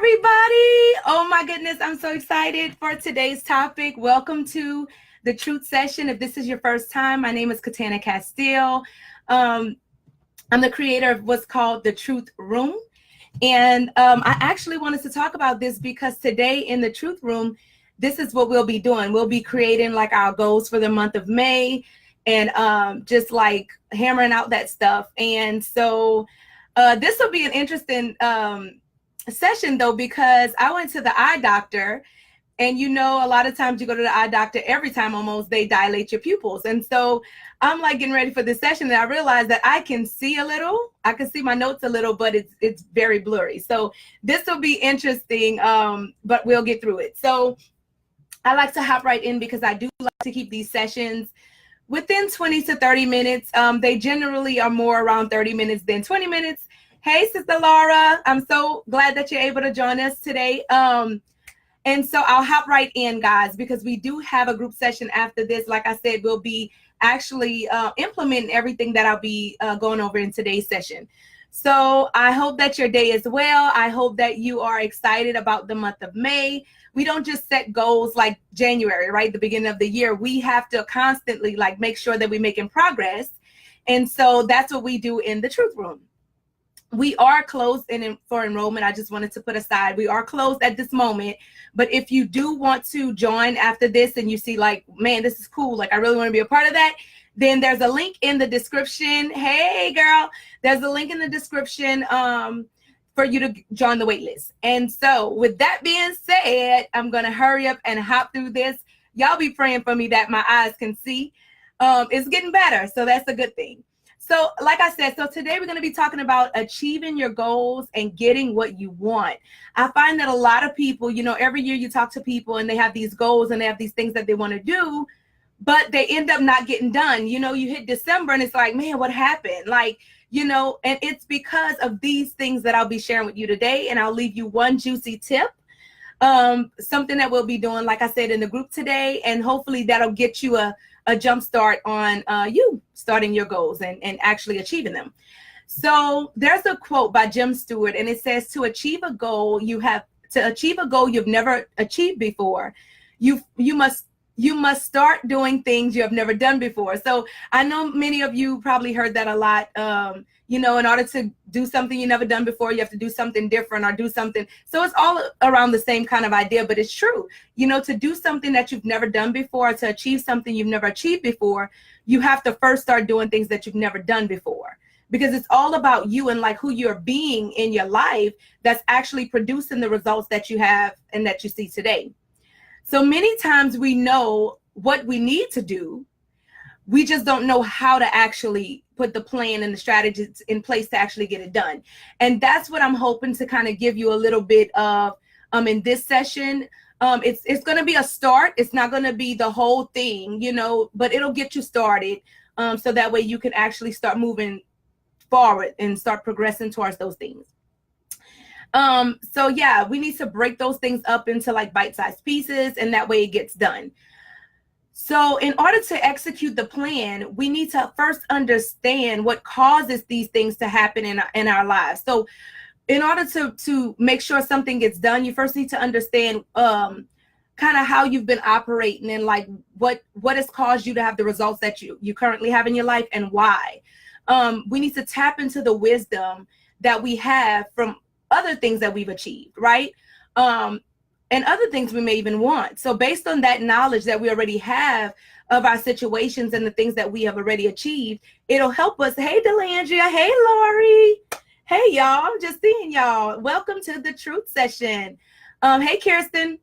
everybody. Oh my goodness, I'm so excited for today's topic. Welcome to the Truth Session. If this is your first time, my name is Katana Castile. I'm the creator of what's called the Truth Room. And I actually wanted to talk about this because today in the Truth Room, this is what we'll be doing. We'll be creating like our goals for the month of May and just like hammering out that stuff. And so this will be an interesting session though, because I went to the eye doctor, and you know, a lot of times you go to the eye doctor, every time almost they dilate your pupils. And so I'm like getting ready for this session, and I realized that I can see a little, I can see my notes a little, but it's very blurry. So this will be interesting, but we'll get through it. So I like to hop right in because I do like to keep these sessions within 20 to 30 minutes. They generally are more around 30 minutes than 20 minutes. Hey, Sister Laura, I'm so glad that you're able to join us today. And so I'll hop right in, guys, because we do have a group session after this. Like I said, we'll be actually implementing everything that I'll be going over in today's session. So I hope that your day is well. I hope that you are excited about the month of May. We don't just set goals like January, right? The beginning of the year. We have to constantly like make sure that we're making progress. And so that's what we do in the Truth Room. We are closed for enrollment. I just wanted to put aside, we are closed at this moment. But if you do want to join after this and you see like, man, this is cool, like I really want to be a part of that, then there's a link in the description. Hey, girl, there's a link in the description for you to join the wait list. And so with that being said, I'm going to hurry up and hop through this. Y'all be praying for me that my eyes can see. It's getting better, so that's a good thing. So like I said, so today we're going to be talking about achieving your goals and getting what you want. I find that a lot of people, you know, every year you talk to people and they have these goals and they have these things that they want to do, but they end up not getting done. You know, you hit December and it's like, man, what happened? Like, you know, and it's because of these things that I'll be sharing with you today. And I'll leave you one juicy tip, something that we'll be doing, like I said, in the group today. And hopefully that'll get you a jump start on you starting your goals and actually achieving them. So there's a quote by Jim Stewart, and it says, to achieve a goal you've never achieved before, you must start doing things you have never done before. So I know many of you probably heard that a lot. You know, in order to do something you've never done before, you have to do something different or do something. So it's all around the same kind of idea, but it's true. You know, to do something that you've never done before, to achieve something you've never achieved before, you have to first start doing things that you've never done before. Because it's all about you and like who you're being in your life that's actually producing the results that you have and that you see today. So many times we know what we need to do. We just don't know how to actually put the plan and the strategies in place to actually get it done. And that's what I'm hoping to kind of give you a little bit of in this session. It's going to be a start. It's not going to be the whole thing, you know, but it'll get you started so that way you can actually start moving forward and start progressing towards those things. So yeah, we need to break those things up into like bite-sized pieces, and that way it gets done. So in order to execute the plan, we need to first understand what causes these things to happen in our lives. So in order to make sure something gets done, you first need to understand kind of how you've been operating and like what has caused you to have the results that you currently have in your life and why. We need to tap into the wisdom that we have from other things that we've achieved, right? And other things we may even want. So based on that knowledge that we already have of our situations and the things that we have already achieved, it'll help us. Hey, Delandria. Hey, Lori. Hey, y'all. Just seeing y'all. Welcome to the Truth Session. Hey, Kirsten.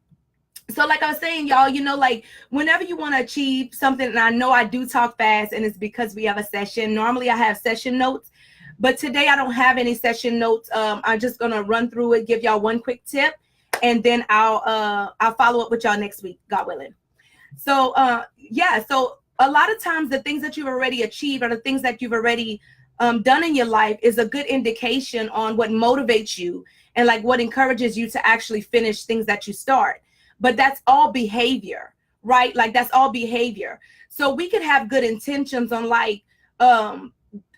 So like I was saying, y'all, you know, like whenever you want to achieve something, and I know I do talk fast, and it's because we have a session. Normally I have session notes, but today I don't have any session notes. I'm just going to run through it, give y'all one quick tip, and then I'll follow up with y'all next week, God willing. So yeah, so a lot of times the things that you've already achieved or the things that you've already done in your life is a good indication on what motivates you and like what encourages you to actually finish things that you start. But that's all behavior, right? Like that's all behavior. So we could have good intentions on like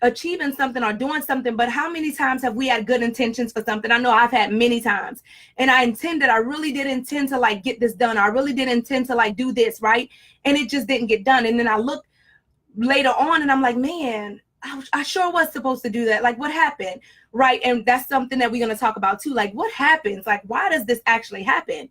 achieving something or doing something, but how many times have we had good intentions for something? I know I've had many times, and I really did intend to like get this done. I really did intend to like do this, right? And it just didn't get done. And then I look later on and I'm like, man, I sure was supposed to do that. Like, what happened? Right. And that's something that we're going to talk about too. Like, what happens? Like, why does this actually happen?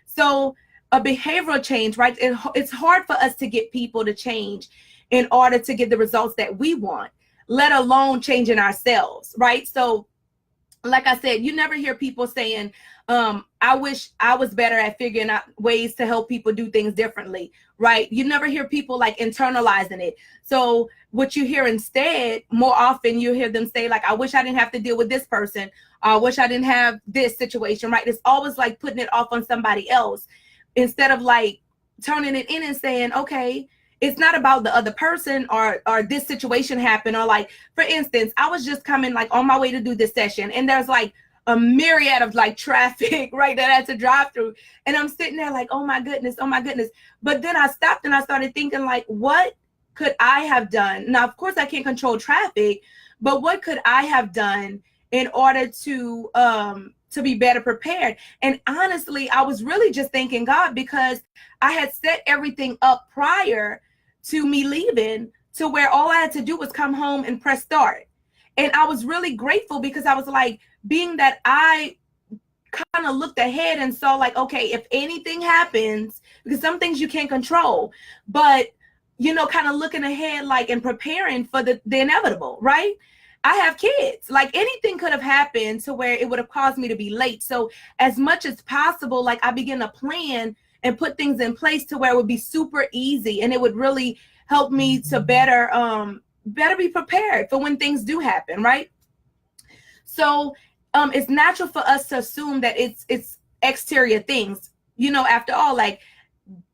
So a behavioral change, right? It's hard for us to get people to change in order to get the results that we want, let alone changing ourselves, right? So like I said, you never hear people saying, I wish I was better at figuring out ways to help people do things differently, right? You never hear people like internalizing it. So what you hear instead, more often you hear them say like, I wish I didn't have to deal with this person. I wish I didn't have this situation, right? It's always like putting it off on somebody else instead of like turning it in and saying, okay, it's not about the other person or this situation happened. Or like, for instance, I was just coming like on my way to do this session and there's like a myriad of like traffic, right, that I had to drive through. And I'm sitting there like, oh my goodness. But then I stopped and I started thinking like, what could I have done? Now, of course I can't control traffic, but what could I have done in order to be better prepared? And honestly, I was really just thanking God because I had set everything up prior to me leaving to where all I had to do was come home and press start. And I was really grateful because I was like, being that I kind of looked ahead and saw like, okay, if anything happens, because some things you can't control, but you know, kind of looking ahead, like, and preparing for the inevitable, right? I have kids, like anything could have happened to where it would have caused me to be late. So as much as possible, like I began to plan and put things in place to where it would be super easy and it would really help me to better be prepared for when things do happen, right? So it's natural for us to assume that it's exterior things, you know, after all, like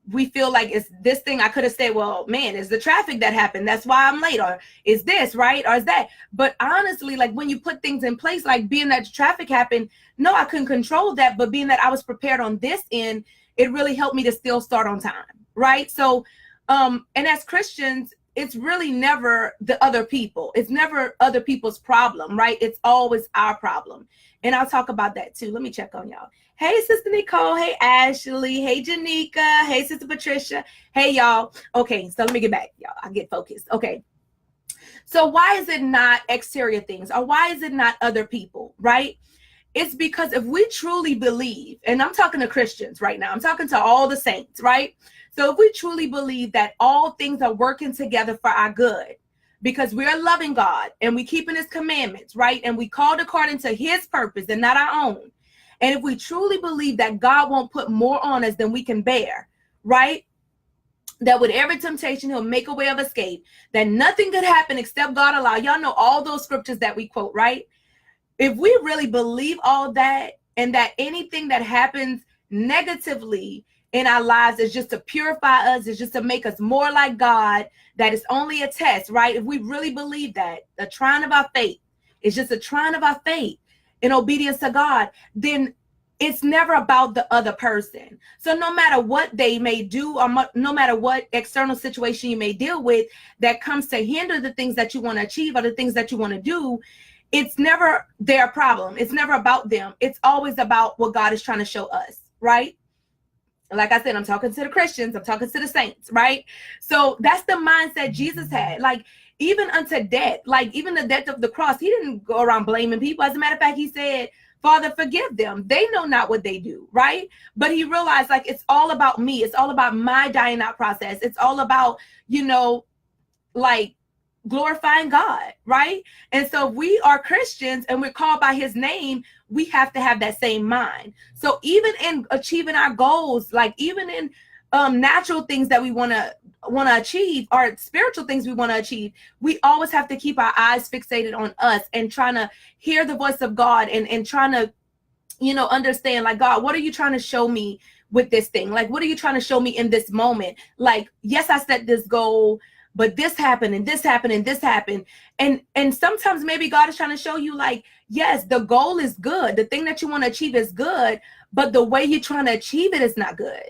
we feel like it's this thing. I could have said, well, man, it's the traffic that happened, that's why I'm late, or is this, right, or is that. But honestly, like when you put things in place, like being that the traffic happened, no, I couldn't control that, but being that I was prepared on this end, it really helped me to still start on time, right? So and as Christians, it's really never the other people. It's never other people's problem, right? It's always our problem. And I'll talk about that too. Let me check on y'all. Hey, Sister Nicole. Hey, Ashley. Hey, Janika. Hey, Sister Patricia. Hey, y'all. Okay, so let me get back, y'all. I'll get focused. Okay. So why is it not exterior things, or why is it not other people, right? It's because if we truly believe, and I'm talking to Christians right now, I'm talking to all the saints, right? So if we truly believe that all things are working together for our good, because we are loving God and we keeping his commandments, right? And we called according to his purpose and not our own. And if we truly believe that God won't put more on us than we can bear, right? That with every temptation, he'll make a way of escape, that nothing could happen except God allow. Y'all know all those scriptures that we quote, right? If we really believe all that, and that anything that happens negatively in our lives is just to purify us, is just to make us more like God, that is only a test, right? If we really believe that, the trying of our faith is just a trying of our faith in obedience to God, then it's never about the other person. So no matter what they may do, or no matter what external situation you may deal with that comes to hinder the things that you want to achieve or the things that you want to do, it's never their problem. It's never about them. It's always about what God is trying to show us, right? Like I said, I'm talking to the Christians, I'm talking to the saints, right? So that's the mindset Jesus had. Like even unto death, like even the death of the cross, he didn't go around blaming people. As a matter of fact, he said, Father, forgive them. They know not what they do, right? But he realized like it's all about me. It's all about my dying out process. It's all about, you know, like glorifying God, right? And so we are Christians and we're called by his name. We have to have that same mind. So even in achieving our goals, like even in natural things that we want to achieve, or spiritual things we want to achieve, we always have to keep our eyes fixated on us and trying to hear the voice of God and trying to, you know, understand like, God, what are you trying to show me with this thing? Like, what are you trying to show me in this moment? Like, yes, I set this goal, but this happened and this happened and this happened. And sometimes maybe God is trying to show you like, yes, the goal is good. The thing that you want to achieve is good, but the way you're trying to achieve it is not good,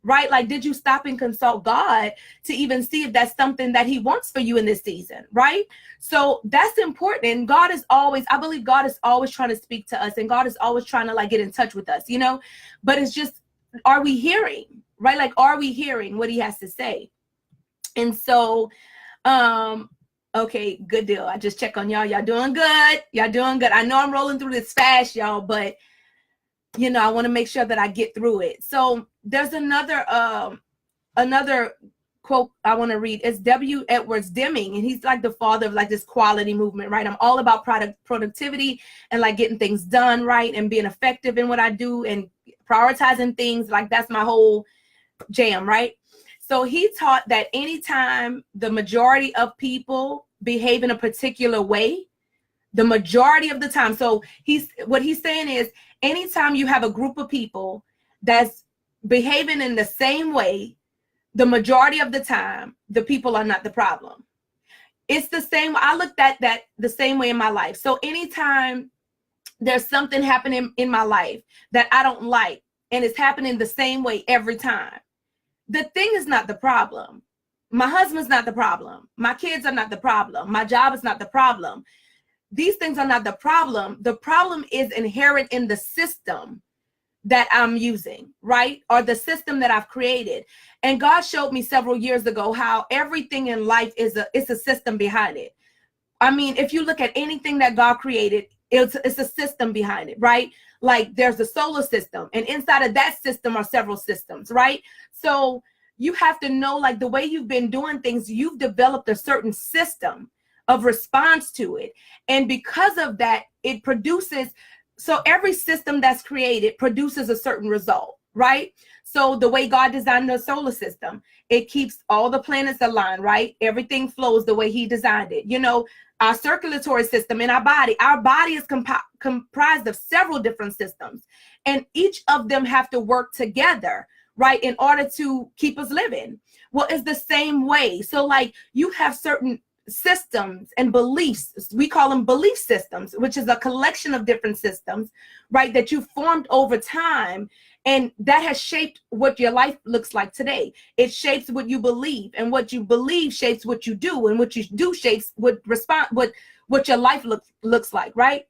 right? Like, did you stop and consult God to even see if that's something that he wants for you in this season, right? So that's important. And God is always, I believe God is always trying to speak to us, and God is always trying to like get in touch with us, you know, but it's just, are we hearing, right? Like, are we hearing what he has to say? And so, okay, good deal. I just check on y'all. Y'all doing good. Y'all doing good. I know I'm rolling through this fast, y'all, but you know, I want to make sure that I get through it. So there's another quote I want to read. It's Edwards Deming, and he's like the father of like this quality movement, right? I'm all about productivity and like getting things done, right? And being effective in what I do and prioritizing things. Like, that's my whole jam, right? So he taught that anytime the majority of people behave in a particular way, the majority of the time. So what he's saying is, anytime you have a group of people that's behaving in the same way, the majority of the time, the people are not the problem. It's the same. I looked at that the same way in my life. So anytime there's something happening in my life that I don't like, and it's happening the same way every time, the thing is not the problem. My husband's not the problem. My kids are not the problem. My job is not the problem. These things are not the problem. The problem is inherent in the system that I'm using, right? Or the system that I've created. And God showed me several years ago how everything in life is a system behind it. I mean, if you look at anything that God created, it's a system behind it, right? Like, there's a solar system, and inside of that system are several systems, right? So you have to know, like, the way you've been doing things, you've developed a certain system of response to it. And because of that, it produces, so every system that's created produces a certain result, right? So the way God designed the solar system, it keeps all the planets aligned, right? Everything flows the way he designed it. You know, our circulatory system in our body is comprised of several different systems, and each of them have to work together, right, in order to keep us living. Well, it's the same way. So like, you have certain systems and beliefs, we call them belief systems, which is a collection of different systems, right, that you formed over time, and that has shaped what your life looks like today. It shapes what you believe, and what you believe shapes what you do, and what you do shapes what your life looks like, right?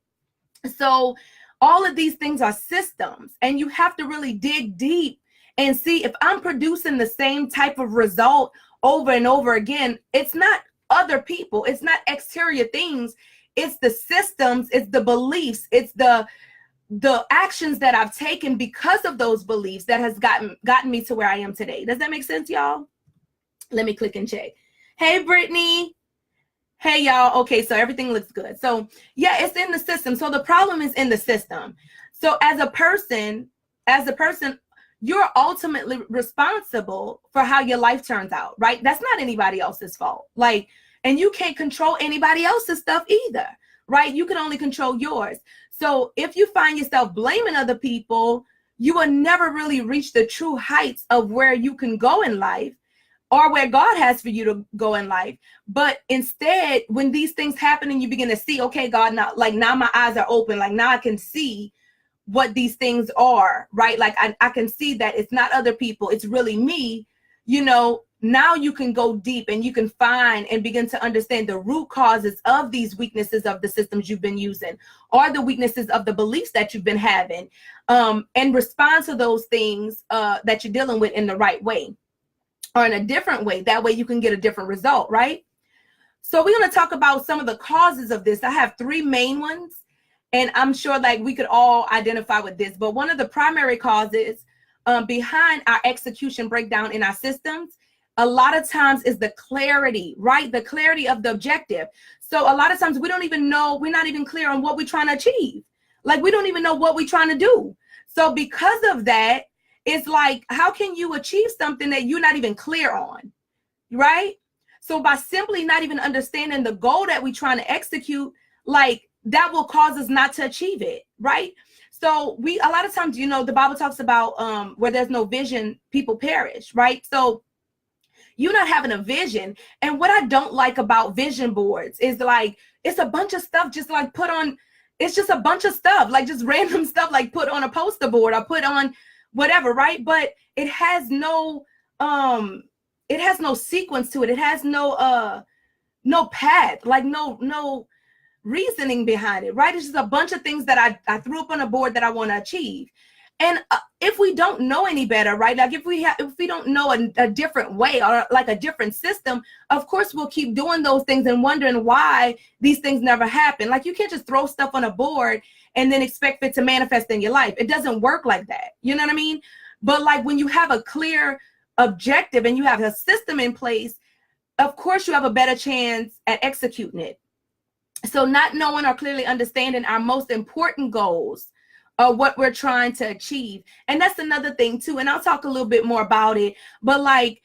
So all of these things are systems, and you have to really dig deep and see, if I'm producing the same type of result over and over again, it's not other people, it's not exterior things, it's the systems, it's the beliefs, it's the actions that I've taken because of those beliefs that has gotten me to where I am today. Does that make sense, y'all? Let me click and check. Hey, Brittany. Hey, y'all. Okay, so everything looks good. So yeah, it's in the system. So the problem is in the system. So as a person, you're ultimately responsible for how your life turns out, right? That's not anybody else's fault. Like, and you can't control anybody else's stuff either, right? You can only control yours. So if you find yourself blaming other people, you will never really reach the true heights of where you can go in life, or where God has for you to go in life. But instead, when these things happen and you begin to see, okay, God, now my eyes are open, like now I can see what these things are, right? Like I can see that it's not other people, it's really me, you know. Now you can go deep and you can find and begin to understand the root causes of these weaknesses of the systems you've been using, or the weaknesses of the beliefs that you've been having, and respond to those things that you're dealing with in the right way, or in a different way. That way you can get a different result, right? So we're going to talk about some of the causes of this. I have three main ones, and I'm sure like we could all identify with this, but one of the primary causes behind our execution breakdown in our systems, a lot of times, is the clarity, right? The clarity of the objective. So a lot of times we don't even know, we're not even clear on what we're trying to achieve. Like, we don't even know what we're trying to do. So because of that, it's like, how can you achieve something that you're not even clear on, right? So by simply not even understanding the goal that we're trying to execute, like, that will cause us not to achieve it, right? So a lot of times, you know, the Bible talks about where there's no vision, people perish, right? So you're not having a vision. And what I don't like about vision boards is like, it's a bunch of stuff just like put on, it's just a bunch of stuff, like just random stuff, like put on a poster board or put on whatever, right? But it has no sequence to it. It has no path, like no reasoning behind it, right? It's just a bunch of things that I threw up on a board that I want to achieve. And if we don't know any better, right? Like if we don't know a different way or like a different system, of course we'll keep doing those things and wondering why these things never happen. Like you can't just throw stuff on a board and then expect it to manifest in your life. It doesn't work like that. You know what I mean? But like when you have a clear objective and you have a system in place, of course you have a better chance at executing it. So not knowing or clearly understanding our most important goals or what we're trying to achieve. And that's another thing too. And I'll talk a little bit more about it. But like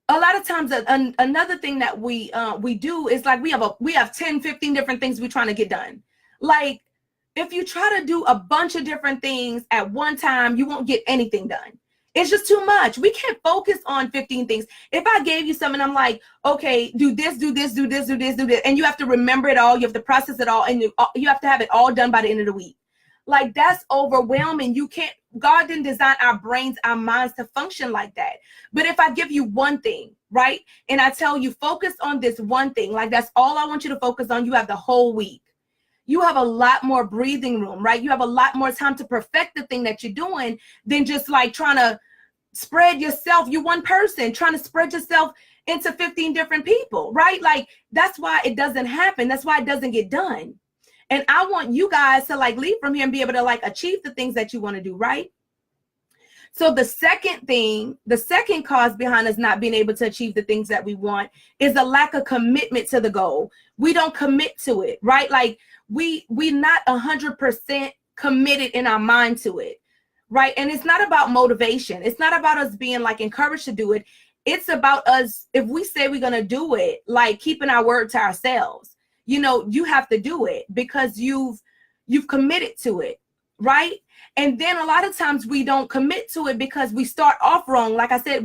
a lot of times another thing that we do is like we have 10, 15 different things we're trying to get done. Like if you try to do a bunch of different things at one time, you won't get anything done. It's just too much. We can't focus on 15 things. If I gave you something, I'm like, okay, do this, do this, do this, do this, do this. And you have to remember it all. You have to process it all. And you have to have it all done by the end of the week. Like that's overwhelming. You can't, God didn't design our brains, our minds to function like that. But if I give you one thing, right? And I tell you, focus on this one thing, like that's all I want you to focus on. You have the whole week. You have a lot more breathing room, right? You have a lot more time to perfect the thing that you're doing than just like trying to spread yourself. You're one person trying to spread yourself into 15 different people, right? Like that's why it doesn't happen. That's why it doesn't get done. And I want you guys to like leave from here and be able to like achieve the things that you want to do, right? So the second cause behind us not being able to achieve the things that we want is a lack of commitment to the goal. We don't commit to it, right? Like we not 100% committed in our mind to it, right? And it's not about motivation. It's not about us being like encouraged to do it. It's about us, if we say we're going to do it, like keeping our word to ourselves. You know, you have to do it because you've committed to it, right? And then a lot of times we don't commit to it because we start off wrong. Like I said,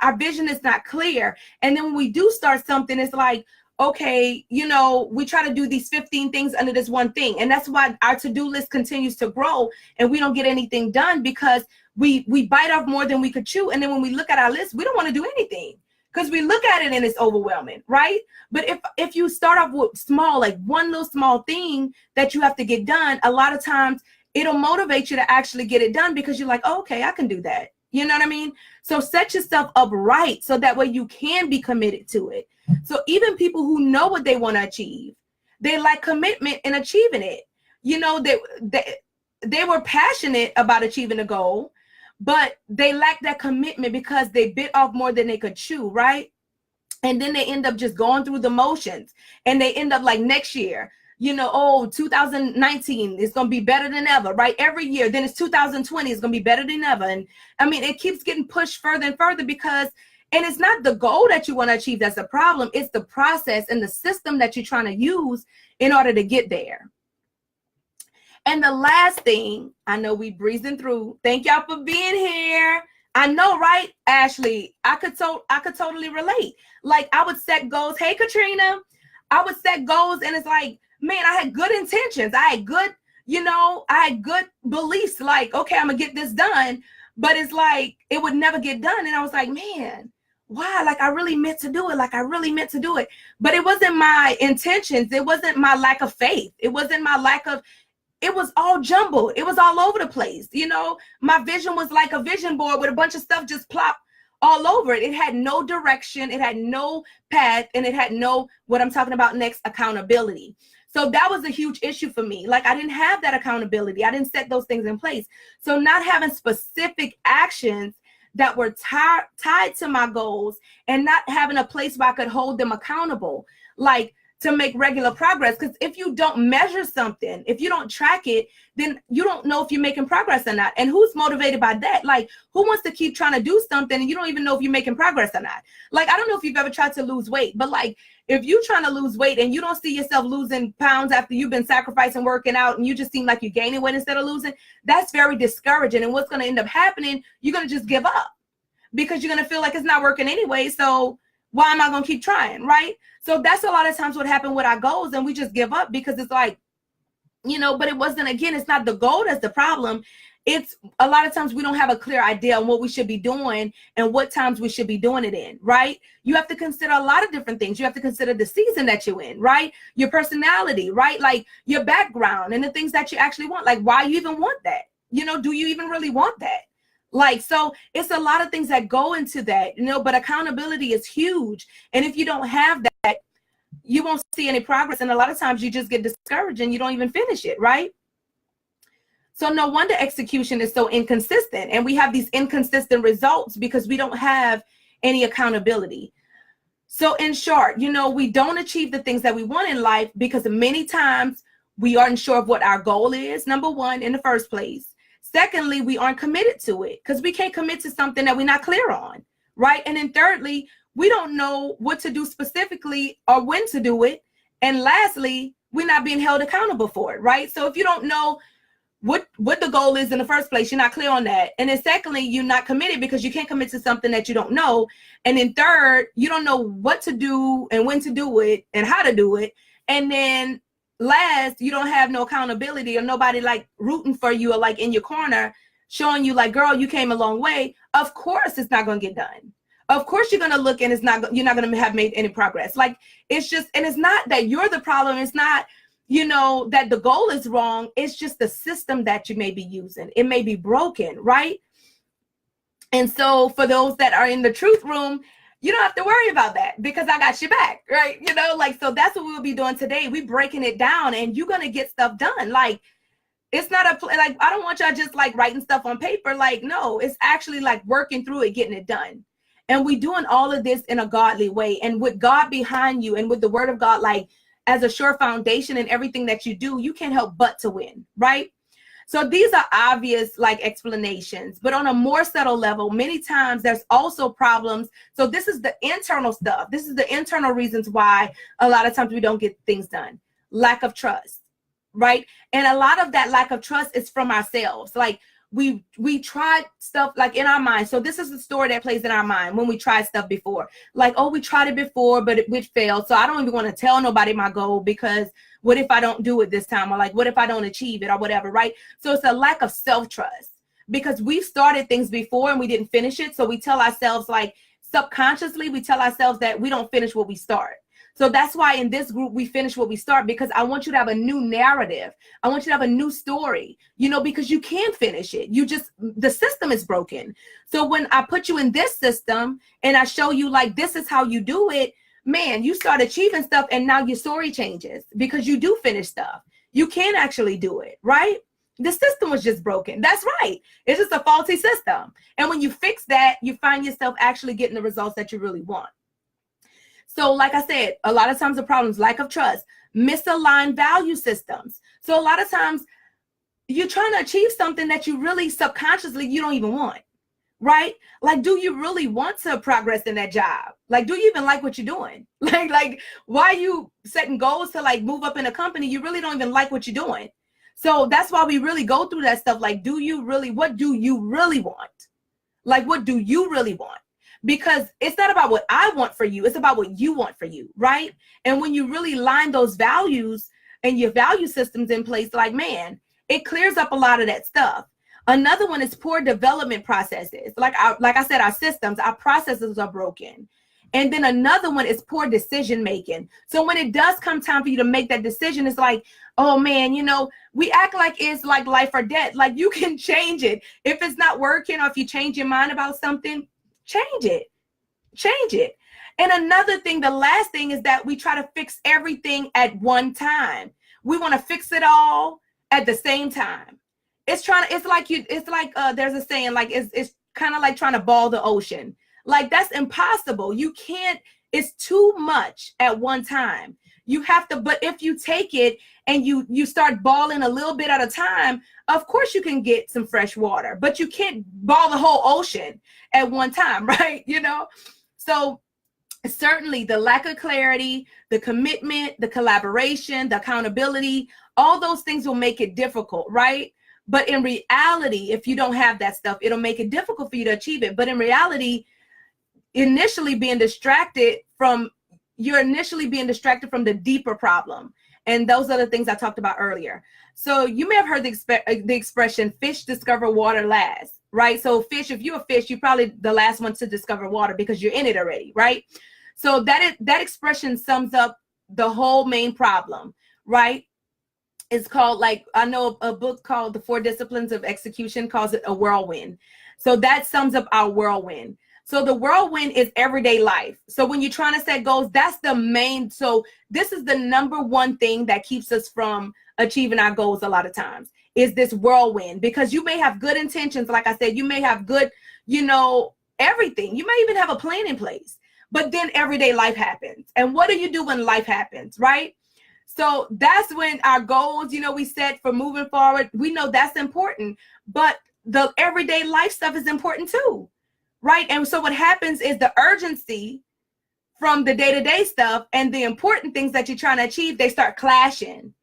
our vision is not clear. And then when we do start something, it's like, okay, you know, we try to do these 15 things under this one thing. And that's why our to-do list continues to grow and we don't get anything done because we bite off more than we could chew. And then when we look at our list, we don't want to do anything because we look at it and it's overwhelming, right? But if you start off with small, like one little small thing that you have to get done, a lot of times it'll motivate you to actually get it done because you're like, oh, okay, I can do that. You know what I mean? So set yourself up right so that way you can be committed to it. So even people who know what they want to achieve, they lack commitment in achieving it. You know, they were passionate about achieving a goal, but they lack that commitment because they bit off more than they could chew, right? And then they end up just going through the motions and they end up like next year, you know, oh, 2019 is going to be better than ever, right? Every year. Then it's 2020 is going to be better than ever. And I mean, it keeps getting pushed further and further because, and it's not the goal that you want to achieve that's the problem. It's the process and the system that you're trying to use in order to get there. And the last thing, I know we breezing through. Thank y'all for being here. I know, right, Ashley? I could totally relate. Like I would set goals. Hey, Katrina. I would set goals and it's like, man, I had good intentions. I had good, you know, I had good beliefs. Like, okay, I'm gonna get this done. But it's like, it would never get done. And I was like, man, why? Like, I really meant to do it. Like, I really meant to do it. But it wasn't my intentions. It wasn't my lack of faith. It wasn't my lack of, it was all jumbled. It was all over the place. You know, my vision was like a vision board with a bunch of stuff just plopped all over it. It had no direction. It had no path. And it had no, what I'm talking about next, accountability. So that was a huge issue for me. Like I didn't have that accountability. I didn't set those things in place. So not having specific actions that were tied to my goals and not having a place where I could hold them accountable, like to make regular progress. Because if you don't measure something, if you don't track it, then you don't know if you're making progress or not. And who's motivated by that? Like, who wants to keep trying to do something and you don't even know if you're making progress or not? Like, I don't know if you've ever tried to lose weight, but like, if you're trying to lose weight and you don't see yourself losing pounds after you've been sacrificing working out and you just seem like you're gaining weight instead of losing, that's very discouraging. And what's going to end up happening, you're going to just give up because you're going to feel like it's not working anyway. So why am I going to keep trying, right? So that's a lot of times what happened with our goals, and we just give up because it's like, you know, but it wasn't, again, it's not the goal that's the problem. it's a lot of times we don't have a clear idea on what we should be doing and what times we should be doing it in, right? You have to consider a lot of different things. You have to consider the season that you're in, right? Your personality, right? Like your background and the things that you actually want. Like, why you even want that? You know, do you even really want that? Like, so it's a lot of things that go into that, you know, but accountability is huge. And if you don't have that, you won't see any progress. And a lot of times you just get discouraged and you don't even finish it, right? So no wonder execution is so inconsistent. And we have these inconsistent results because we don't have any accountability. So in short, you know, we don't achieve the things that we want in life because many times we aren't sure of what our goal is, number one, in the first place. Secondly, we aren't committed to it because we can't commit to something that we're not clear on, right? And then thirdly, we don't know what to do specifically or when to do it. And lastly, we're not being held accountable for it, right? So if you don't know what the goal is in the first place, you're not clear on that. And then secondly, you're not committed because you can't commit to something that you don't know. And then third, you don't know what to do and when to do it and how to do it. And then last, you don't have no accountability or nobody like rooting for you or like in your corner showing you like, girl, you came a long way. Of course it's not going to get done. Of course you're going to look and you're not going to have made any progress. Like it's just, and it's not that you're the problem. It's not, you know, that the goal is wrong. It's just the system that you may be using. It may be broken, right? And so for those that are in the truth room, you don't have to worry about that because I got your back, right? You know, like, so that's what we'll be doing today. We breaking it down and you're going to get stuff done. Like, it's not like, I don't want y'all just like writing stuff on paper. Like, no, it's actually like working through it, getting it done. And we doing all of this in a godly way. And with God behind you and with the word of God, like as a sure foundation in everything that you do, you can't help but to win, right? So these are obvious like explanations, but on a more subtle level, many times there's also problems. So this is the internal stuff. This is the internal reasons why a lot of times we don't get things done. Lack of trust, right? And a lot of that lack of trust is from ourselves. Like we tried stuff like in our mind. So this is the story that plays in our mind when we tried stuff before. Like, oh, we tried it before, but it failed. So I don't even want to tell nobody my goal because what if I don't do it this time? Or like, what if I don't achieve it or whatever, right? So it's a lack of self-trust because we've started things before and we didn't finish it. So we tell ourselves like subconsciously, we tell ourselves that we don't finish what we start. So that's why in this group, we finish what we start because I want you to have a new narrative. I want you to have a new story, you know, because you can finish it. The system is broken. So when I put you in this system and I show you like, this is how you do it, man, you start achieving stuff and now your story changes because you do finish stuff. You can actually do it, right? The system was just broken. That's right. It's just a faulty system. And when you fix that, you find yourself actually getting the results that you really want. So like I said, a lot of times the problems, lack of trust, misaligned value systems. So a lot of times you're trying to achieve something that you really subconsciously, you don't even want, right? Like, do you really want to progress in that job? Like, do you even like what you're doing? Like why are you setting goals to like move up in a company? You really don't even like what you're doing. So that's why we really go through that stuff. Like, what do you really want? Like, what do you really want? Because it's not about what I want for you. It's about what you want for you, right? And when you really line those values and your value systems in place, like, man, it clears up a lot of that stuff. Another one is poor development processes. Like I said, our systems, our processes are broken. And then another one is poor decision making. So when it does come time for you to make that decision, it's like, oh man, you know, we act like it's like life or death. Like you can change it. If it's not working or if you change your mind about something, change it. And another thing, the last thing is that we try to fix everything at one time. We want to fix it all at the same time. There's a saying, like, it's kind of like trying to ball the ocean. Like, that's impossible. You can't, it's too much at one time. You have to, but if you take it and you start balling a little bit at a time, of course you can get some fresh water, but you can't ball the whole ocean at one time, right? You know? So certainly the lack of clarity, the commitment, the collaboration, the accountability, all those things will make it difficult, right? But in reality, if you don't have that stuff, it'll make it difficult for you to achieve it. But in reality, you're initially being distracted from the deeper problem. And those are the things I talked about earlier. So you may have heard the expression, fish discover water last, right? So fish, if you're a fish, you're probably the last one to discover water because you're in it already, right? So that expression sums up the whole main problem, right? It's called, like, I know a book called The 4 Disciplines of Execution calls it a whirlwind. So that sums up our whirlwind. So the whirlwind is everyday life. So when you're trying to set goals, that's the main. So this is the number one thing that keeps us from achieving our goals a lot of times, is this whirlwind. Because you may have good intentions. Like I said, you may have good, everything. You may even have a plan in place. But then everyday life happens. And what do you do when life happens, right? So that's when our goals, we set for moving forward, we know that's important. But the everyday life stuff is important too. Right. And so what happens is the urgency from the day-to-day stuff and the important things that you're trying to achieve, they start clashing.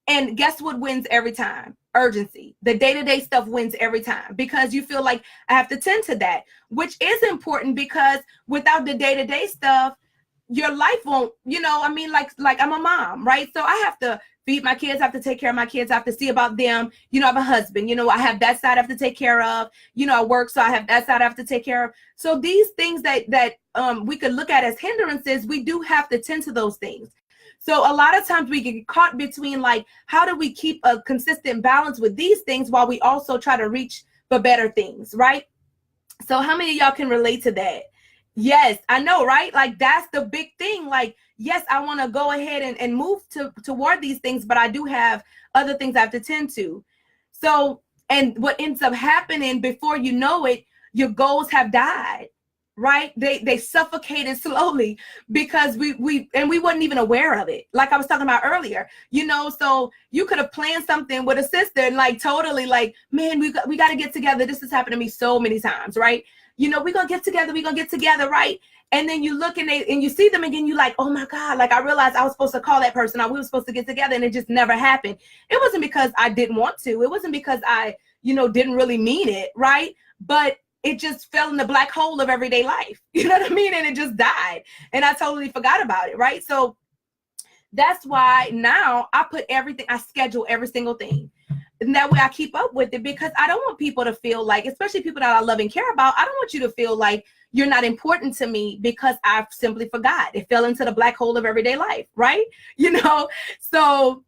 And guess what wins every time? Urgency. The day-to-day stuff wins every time because you feel like I have to tend to that, which is important because without the day-to-day stuff, your life won't, like I'm a mom, right? So I have to feed my kids, I have to take care of my kids, I have to see about them. I have a husband, I have that side I have to take care of. I work, so I have that side I have to take care of. So these things that we could look at as hindrances, we do have to tend to those things. So a lot of times we get caught between, like, how do we keep a consistent balance with these things while we also try to reach for better things, right? So how many of y'all can relate to that? Yes, I know, right? Like, that's the big thing. Like, yes, I want to go ahead and move toward these things, but I do have other things I have to tend to. So, and what ends up happening before you know it, your goals have died, right? They suffocated slowly because we wasn't even aware of it. Like I was talking about earlier, so you could have planned something with a sister and, like, totally like, man, we got to get together. This has happened to me so many times, right? We're going to get together, right? And then you look and you see them again, you like, oh my God, like I realized I was supposed to call that person, or we were supposed to get together, and it just never happened. It wasn't because I didn't want to. It wasn't because I, didn't really mean it, right? But it just fell in the black hole of everyday life. You know what I mean? And it just died. And I totally forgot about it, right? So that's why now I schedule every single thing. And that way I keep up with it, because I don't want people to feel like, especially people that I love and care about, I don't want you to feel like you're not important to me because I simply forgot. It fell into the black hole of everyday life, right? So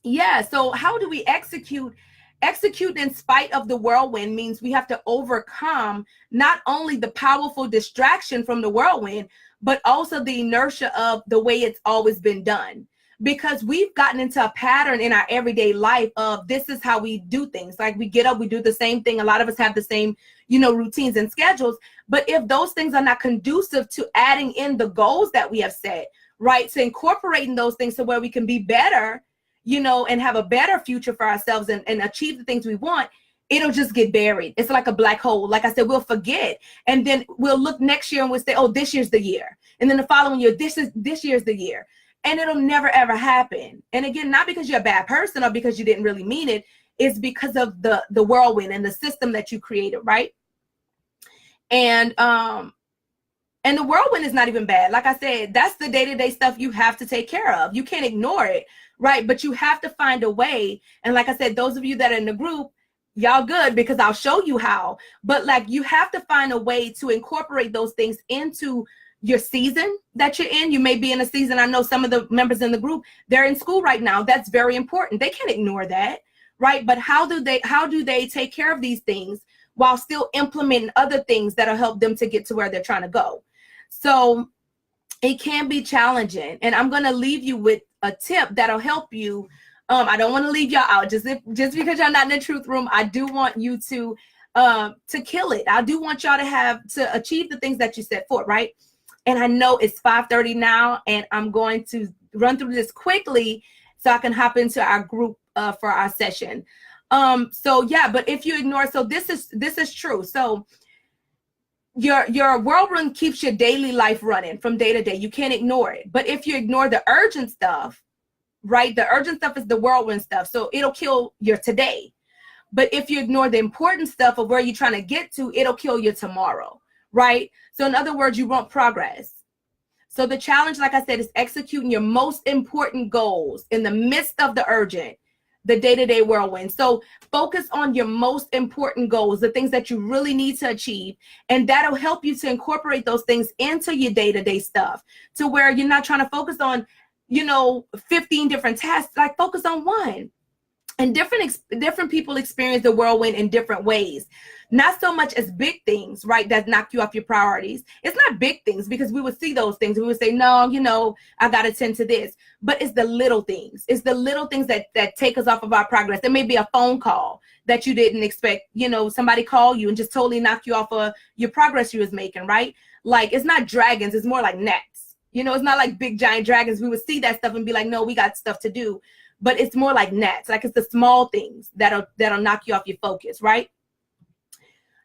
yeah. So how do we execute? Execute in spite of the whirlwind means we have to overcome not only the powerful distraction from the whirlwind, but also the inertia of the way it's always been done. Because we've gotten into a pattern in our everyday life of this is how we do things. Like, we get up, we do the same thing. A lot of us have the same, routines and schedules. But if those things are not conducive to adding in the goals that we have set, right, to incorporating those things to where we can be better, and have a better future for ourselves and achieve the things we want, it'll just get buried. It's like a black hole. Like I said, we'll forget. And then we'll look next year and we'll say, oh, this year's the year. And then the following year, this year's the year. And it'll never, ever happen. And again, not because you're a bad person or because you didn't really mean it. It's because of the whirlwind and the system that you created, right? And the whirlwind is not even bad. Like I said, that's the day-to-day stuff you have to take care of. You can't ignore it, right? But you have to find a way. And like I said, those of you that are in the group, y'all good, because I'll show you how. But like, you have to find a way to incorporate those things into your season that you're in. You may be in a season. I know some of the members in the group, they're in school right now. That's very important. They can't ignore that, right? But how do they take care of these things while still implementing other things that'll help them to get to where they're trying to go? So it can be challenging. And I'm going to leave you with a tip that'll help you. I don't want to leave y'all out just because y'all not in the truth room. I do want you to kill it. I do want y'all to achieve the things that you set forth, right? And I know it's 5:30 now, and I'm going to run through this quickly so I can hop into our group for our session. So yeah, but if you ignore, so this is true. So your whirlwind keeps your daily life running from day to day. You can't ignore it. But if you ignore the urgent stuff, right? The urgent stuff is the whirlwind stuff. So it'll kill your today. But if you ignore the important stuff of where you're trying to get to, it'll kill your tomorrow, right? So in other words, you won't progress. So the challenge, like I said, is executing your most important goals in the midst of the urgent, the day-to-day whirlwind. So focus on your most important goals, the things that you really need to achieve, and that'll help you to incorporate those things into your day-to-day stuff, to where you're not trying to focus on, 15 different tasks. Like, focus on one. And different people experience the whirlwind in different ways. Not so much as big things, right, that knock you off your priorities. It's not big things, because we would see those things. We would say, no, I got to tend to this. But it's the little things. It's the little things that take us off of our progress. There may be a phone call that you didn't expect. Somebody call you and just totally knock you off of your progress you was making, right? Like, it's not dragons. It's more like gnats. It's not like big giant dragons. We would see that stuff and be like, no, we got stuff to do. But it's more like gnats. Like, it's the small things that'll knock you off your focus, right?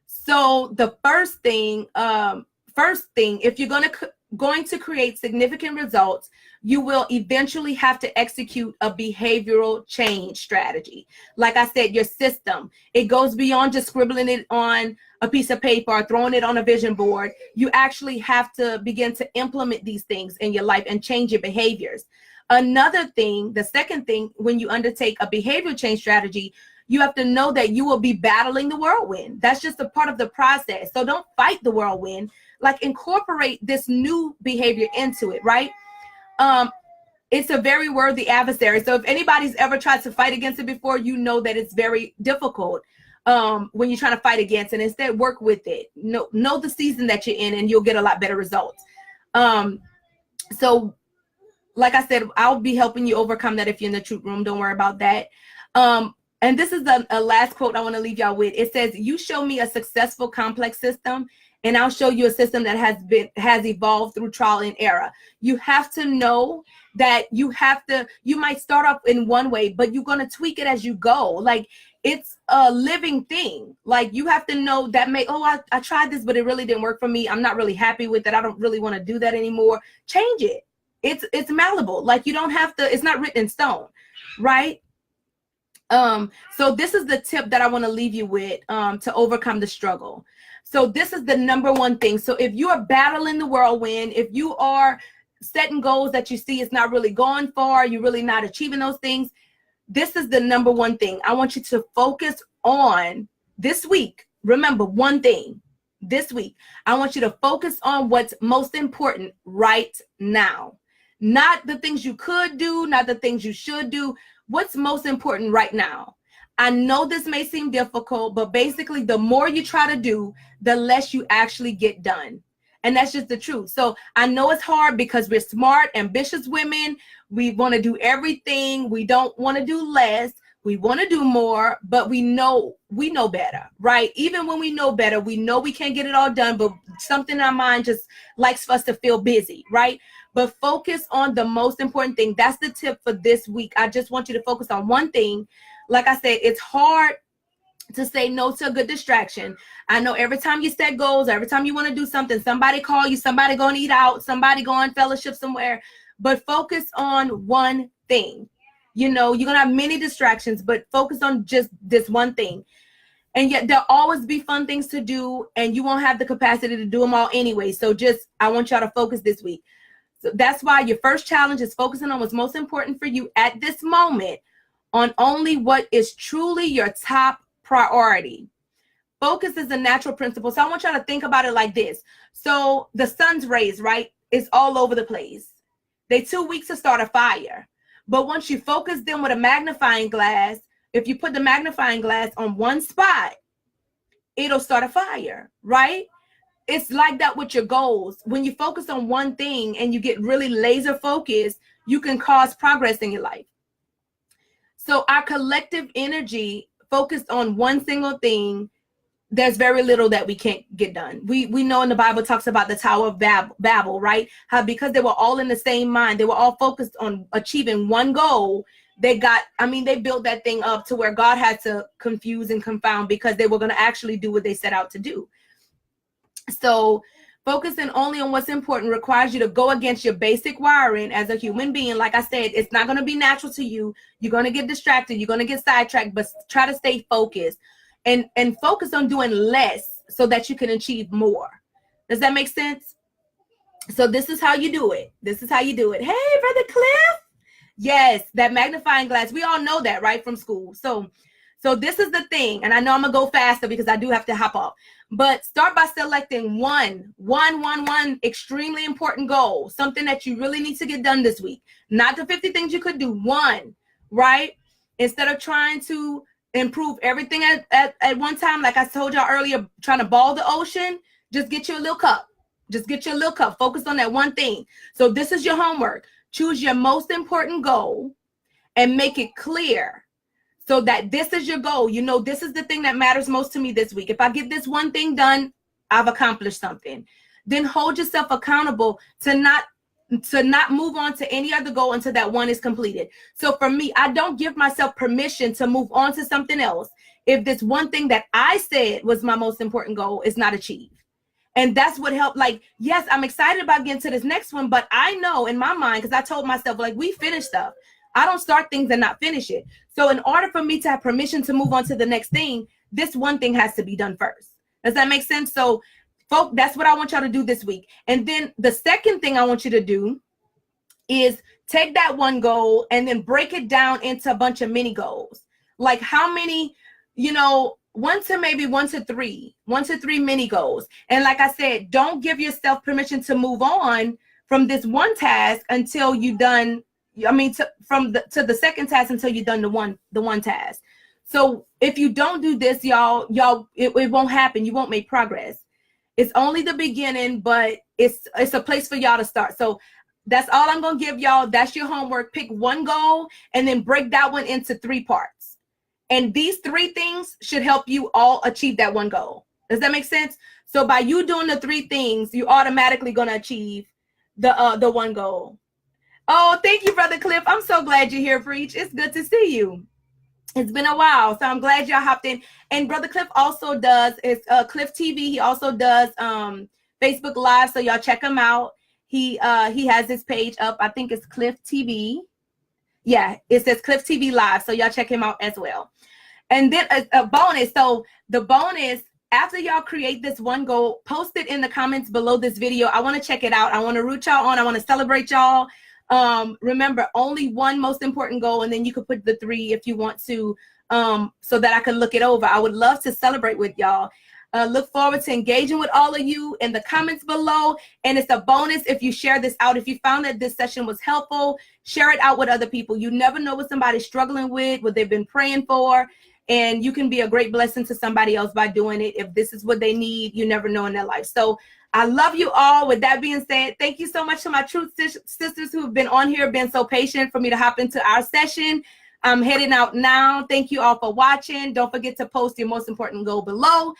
So the first thing, if you're going to create significant results, you will eventually have to execute a behavioral change strategy. Like I said, your system, it goes beyond just scribbling it on a piece of paper or throwing it on a vision board. You actually have to begin to implement these things in your life and change your behaviors. Another thing, the second thing, when you undertake a behavioral change strategy, you have to know that you will be battling the whirlwind. That's just a part of the process. So don't fight the whirlwind. Like, incorporate this new behavior into it, right? It's a very worthy adversary. So if anybody's ever tried to fight against it before, you know that it's very difficult when you're trying to fight against it. Instead, work with it. Know the season that you're in, and you'll get a lot better results. So like I said, I'll be helping you overcome that if you're in the truth room. Don't worry about that. And this is a last quote I want to leave y'all with. It says, "You show me a successful complex system, and I'll show you a system that has evolved through trial and error." You have to know that you might start off in one way, but you're going to tweak it as you go. Like, it's a living thing. Like, you have to know that I tried this, but it really didn't work for me. I'm not really happy with it. I don't really want to do that anymore. Change it. It's malleable. Like, you don't have to, it's not written in stone, right? So this is the tip that I want to leave you with to overcome the struggle. So this is the number one thing. So if you are battling the whirlwind, if you are setting goals that you see it's not really going far, you're really not achieving those things, this is the number one thing. I want you to focus on this week. Remember one thing this week. I want you to focus on what's most important right now. Not the things you could do, not the things you should do. What's most important right now? I know this may seem difficult, but basically the more you try to do, the less you actually get done. And that's just the truth. So I know it's hard because we're smart, ambitious women. We want to do everything. We don't want to do less. We want to do more, but we know better, right? Even when we know better, we know we can't get it all done, but something in our mind just likes for us to feel busy, right? But focus on the most important thing. That's the tip for this week. I just want you to focus on one thing. Like I said, it's hard to say no to a good distraction. I know every time you set goals, every time you want to do something, somebody call you, somebody going to eat out, somebody going fellowship somewhere, but focus on one thing. You're going to have many distractions, but focus on just this one thing. And yet there'll always be fun things to do, and you won't have the capacity to do them all anyway. So I want y'all to focus this week. So that's why your first challenge is focusing on what's most important for you at this moment, on only what is truly your top priority. Focus is a natural principle. So I want y'all to think about it like this. So the sun's rays, right? It's all over the place. They 2 weeks to start a fire. But once you focus them with a magnifying glass, if you put the magnifying glass on one spot, it'll start a fire, right? It's like that with your goals. When you focus on one thing and you get really laser focused, you can cause progress in your life. So our collective energy focused on one single thing, there's very little that we can't get done. We know in the Bible talks about the Tower of Babel, right? How because they were all in the same mind, they were all focused on achieving one goal. They built that thing up to where God had to confuse and confound because they were going to actually do what they set out to do. So focusing only on what's important requires you to go against your basic wiring as a human being. Like I said, it's not going to be natural to you. You're going to get distracted. You're going to get sidetracked, but try to stay focused and focus on doing less so that you can achieve more. Does that make sense? So this is how you do it. This is how you do it. Hey, Brother Cliff. Yes, that magnifying glass. We all know that, right, from school. So this is the thing, and I know I'm gonna go faster because I do have to hop off. But start by selecting one extremely important goal, something that you really need to get done this week. Not the 50 things you could do. One, right? Instead of trying to improve everything at one time, like I told y'all earlier, trying to ball the ocean, just get you a little cup. Just get your little cup. Focus on that one thing. So this is your homework. Choose your most important goal and make it clear so that this is your goal. You know, this is the thing that matters most to me this week. If I get this one thing done, I've accomplished something. Then hold yourself accountable to not move on to any other goal until that one is completed. So for me, I don't give myself permission to move on to something else if this one thing that I said was my most important goal is not achieved. And that's what helped. Like, yes, I'm excited about getting to this next one, but I know in my mind, because I told myself, like, we finish stuff. I don't start things and not finish it. So in order for me to have permission to move on to the next thing, this one thing has to be done first. Does that make sense? So, folks, that's what I want y'all to do this week. And then the second thing I want you to do is take that one goal and then break it down into a bunch of mini goals. Like how many, you know, one to three mini goals. And like I said, don't give yourself permission to move on from this one task until you've done, to the second task until you've done the one task. So if you don't do this, y'all, it won't happen. You won't make progress. It's only the beginning, but it's a place for y'all to start. So that's all I'm going to give y'all. That's your homework. Pick one goal and then break that one into 3 parts. And these 3 things should help you all achieve that one goal. Does that make sense? So by you doing the 3 things, you automatically going to achieve the one goal. Oh, thank you, Brother Cliff. I'm so glad you're here, Preach. It's good to see you. It's been a while, so I'm glad y'all hopped in. And Brother Cliff also does, Cliff TV. He also does Facebook Live, so y'all check him out. He has his page up. I think it's Cliff TV. Yeah, it says Cliff TV Live, so y'all check him out as well. And then a bonus. So the bonus, after y'all create this one goal, post it in the comments below this video. I want to check it out. I want to root y'all on. I want to celebrate y'all. Remember, only one most important goal, and then you could put the 3 if you want to, so that I can look it over. I would love to celebrate with y'all. Look forward to engaging with all of you in the comments below. And it's a bonus if you share this out. If you found that this session was helpful, share it out with other people. You never know what somebody's struggling with, what they've been praying for. And you can be a great blessing to somebody else by doing it. If this is what they need, you never know in their life. So I love you all. With that being said, thank you so much to my Truth Sisters who have been on here, been so patient for me to hop into our session. I'm heading out now. Thank you all for watching. Don't forget to post your most important goal below,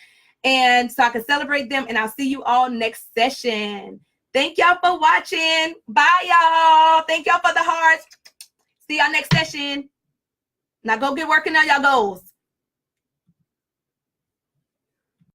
and so I can celebrate them. And I'll see you all next session. Thank y'all for watching. Bye, y'all. Thank y'all for the hearts. See y'all next session. Now go get working on y'all goals.